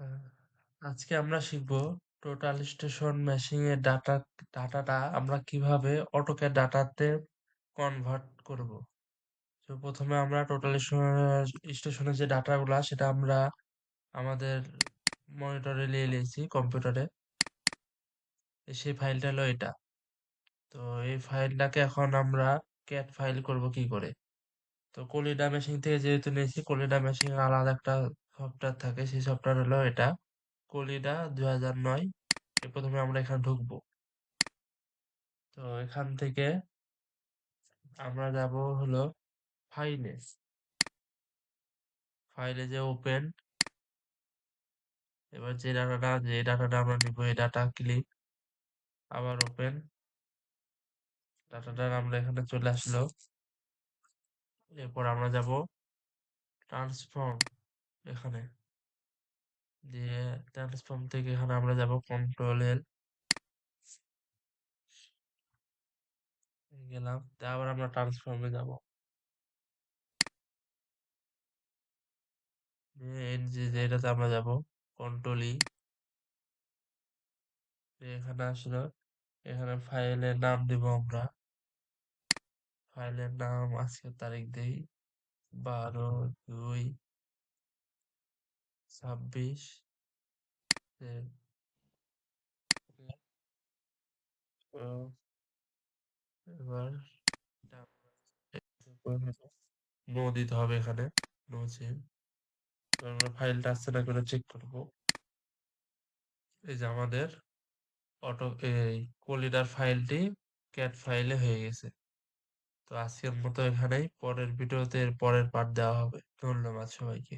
হ্যাঁ, আজকে আমরা শিখব টোটাল স্টেশন মেশিং এর ডাটাটা আমরা কিভাবে অটোক্যাড ডাটাতে কনভার্ট করব। তো প্রথমে আমরা টোটাল স্টেশনের যে ডাটাগুলা সেটা আমরা আমাদের মনিটরে নিয়ে নিয়েছি কম্পিউটারে। সেই ফাইলটা হলো এটা। তো এই ফাইলটাকে এখন আমরা ক্যাট ফাইল করব কি করে। তো কলিডা মেশিন থেকে যেহেতু নিয়েছি, কলিডা মেশিন আলাদা একটা সফটওয়্যার থাকে, সেই সফটওয়্যার হলো এটা কলিডা 2009। প্রথমে আমরা এখানে ঢুকবো। তো এখান থেকে আমরা যাব হলো ফাইলে। ফাইলে যে ওপেন, এবার যে ডাটাটা আমরা নিব এই ডাটা ক্লিক, আবার ওপেন। ডাটাটা আমরা এখানে চলে আসলো। এরপর আমরা যাব ট্রান্সফর্ম, এখানে দিয়ে ট্রান্সফর্ম থেকে এখানে আমরা যাব কন্ট্রোল এল, গেলাম। আবার আমরা ট্রান্সফর্মে যাব, যেটাতে আমরা যাব কন্ট্রোল ই, এখানে আসলো। এখানে ফাইলের নাম দিব আমরা। ফাইলের নাম আজকের তারিখ দেই 12/2/26। এবার নো দিতে হবে এখানে, নো চেঞ্জ। আমরা ফাইলটা আসছে না করে চেক করবো। এই যে আমাদের এই কলিডার ফাইলটি ক্যাট ফাইলে হয়ে গেছে। তো আজকের মতো এখানেই, পরের ভিডিওতে এর পরের পার্ট দেওয়া হবে। ধন্যবাদ সবাইকে।